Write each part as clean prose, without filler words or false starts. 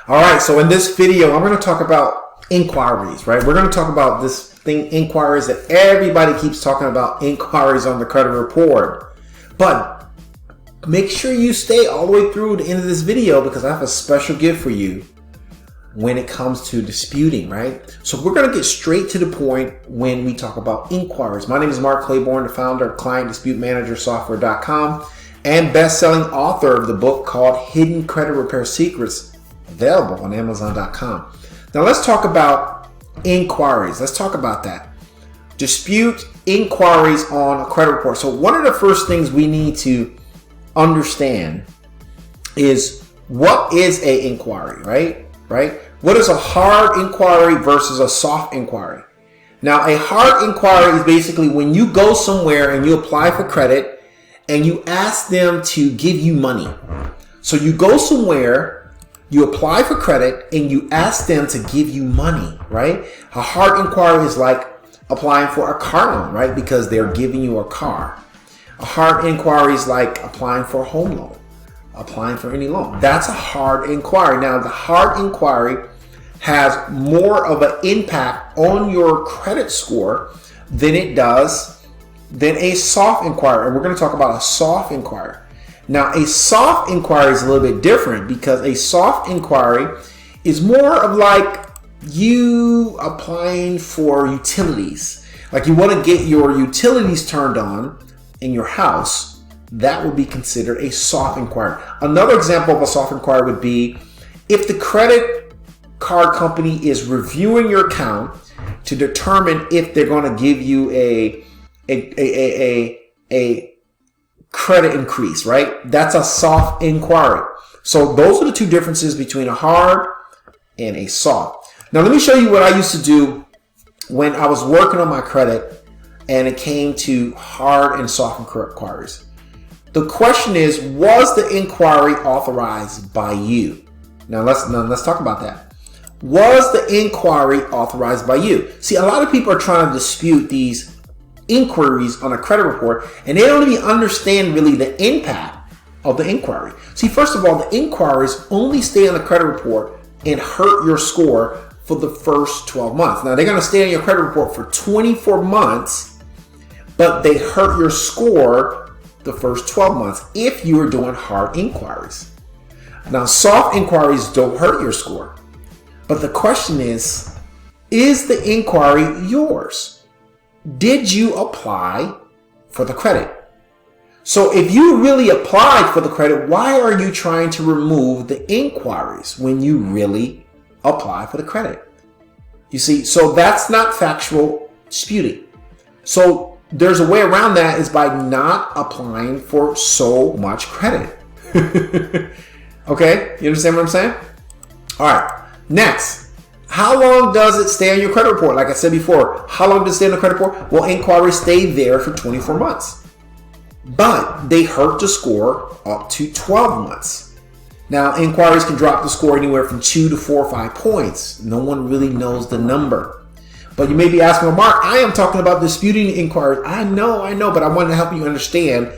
All right, so in this video, I'm going to talk about inquiries, right? We're going to talk about this thing, inquiries, that everybody keeps talking about, inquiries on the credit report. But make sure you stay all the way through the end of this video because I have a special gift for you when it comes to disputing, right? So we're going to get straight to the point when we talk about inquiries. My name is Mark Claiborne, the founder of ClientDisputeManagerSoftware.com and best-selling author of the book called Hidden Credit Repair Secrets, available on Amazon.com. Now let's talk about inquiries. Let's talk about that. Dispute inquiries on a credit report. So one of the first things we need to understand is what is an inquiry, right? What is a hard inquiry versus a soft inquiry? Now, a hard inquiry is basically when you go somewhere and you apply for credit and you ask them to give you money. So you go somewhere, you apply for credit, and you ask them to give you money, right? A hard inquiry is like applying for a car loan, right? Because they're giving you a car. A hard inquiry is like applying for a home loan, applying for any loan. That's a hard inquiry. Now, the hard inquiry has more of an impact on your credit score than it does than a soft inquiry. And we're going to talk about a soft inquiry. Now, a soft inquiry is a little bit different because a soft inquiry is more of like you applying for utilities. Like you want to get your utilities turned on in your house. That would be considered a soft inquiry. Another example of a soft inquiry would be if the credit card company is reviewing your account to determine if they're going to give you a credit increase, right? That's a soft inquiry. So those are the two differences between a hard and a soft. Now let me show you what I used to do when I was working on my credit and it came to hard and soft inquiries. The question is, was the inquiry authorized by you? Now let's talk about that. Was the inquiry authorized by you? See, a lot of people are trying to dispute these inquiries on a credit report and they don't even understand really the impact of the inquiry. See, first of all, the inquiries only stay on the credit report and hurt your score for the first 12 months. Now, they're going to stay on your credit report for 24 months, but they hurt your score the first 12 months if you are doing hard inquiries. Now, soft inquiries don't hurt your score, but the question is the inquiry yours? Did you apply for the credit? So if you really applied for the credit, why are you trying to remove the inquiries when you really apply for the credit? You see, so that's not factual disputing. So there's a way around that is by not applying for so much credit. Okay, you understand what I'm saying? All right, next. How long does it stay on your credit report? Like I said before, how long does it stay on the credit report? Well, inquiries stay there for 24 months, but they hurt the score up to 12 months. Now, inquiries can drop the score anywhere from 2 to 4 or 5 points. No one really knows the number. But you may be asking, well, Mark, I am talking about disputing inquiries. I know, but I want to help you understand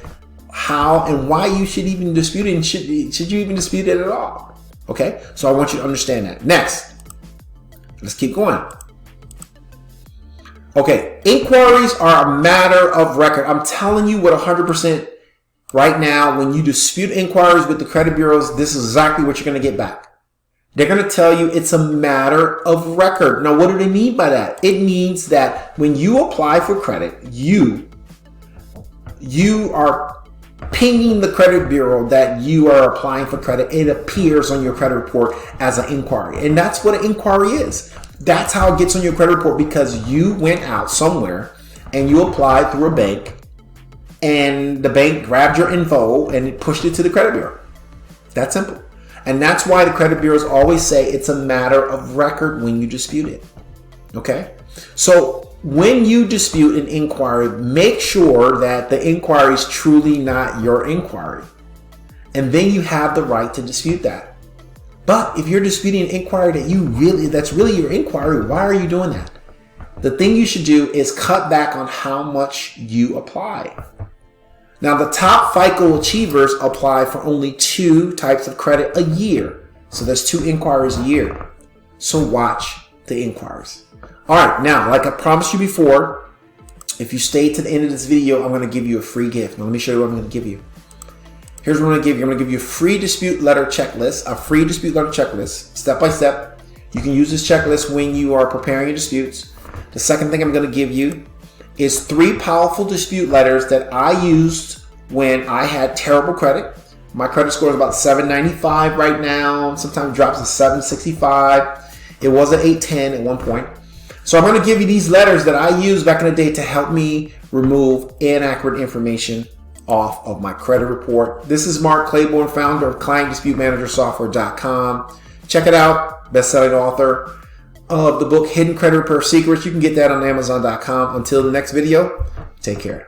how and why you should even dispute it, and should you even dispute it at all? Okay, so I want you to understand that. Next. Let's keep going. Okay, inquiries are a matter of record. I'm telling you what 100% right now, when you dispute inquiries with the credit bureaus, this is exactly what you're going to get back. They're going to tell you it's a matter of record. Now, what do they mean by that? It means that when you apply for credit, you are pinging the credit bureau that you are applying for credit. It appears on your credit report as an inquiry. And that's what an inquiry is. That's how it gets on your credit report, because you went out somewhere and you applied through a bank and the bank grabbed your info and it pushed it to the credit bureau. That's simple. And that's why the credit bureaus always say it's a matter of record when you dispute it. Okay? So when you dispute an inquiry, make sure that the inquiry is truly not your inquiry. And then you have the right to dispute that. But if you're disputing an inquiry that's really your inquiry, why are you doing that? The thing you should do is cut back on how much you apply. Now, the top FICO achievers apply for only 2 types of credit a year. So there's 2 inquiries a year. So watch the inquiries. All right, now, like I promised you before, if you stay to the end of this video, I'm going to give you a free gift. Now, let me show you what I'm going to give you. Here's what I'm going to give you. I'm going to give you a free dispute letter checklist, step by step. You can use this checklist when you are preparing your disputes. The second thing I'm going to give you is 3 powerful dispute letters that I used when I had terrible credit. My credit score is about 795 right now. Sometimes it drops to 765. It was at 810 at one point. So I'm going to give you these letters that I used back in the day to help me remove inaccurate information off of my credit report. This is Mark Claiborne, founder of ClientDisputeManagerSoftware.com. Check it out. Best-selling author of the book Hidden Credit Repair Secrets. You can get that on Amazon.com. Until the next video, take care.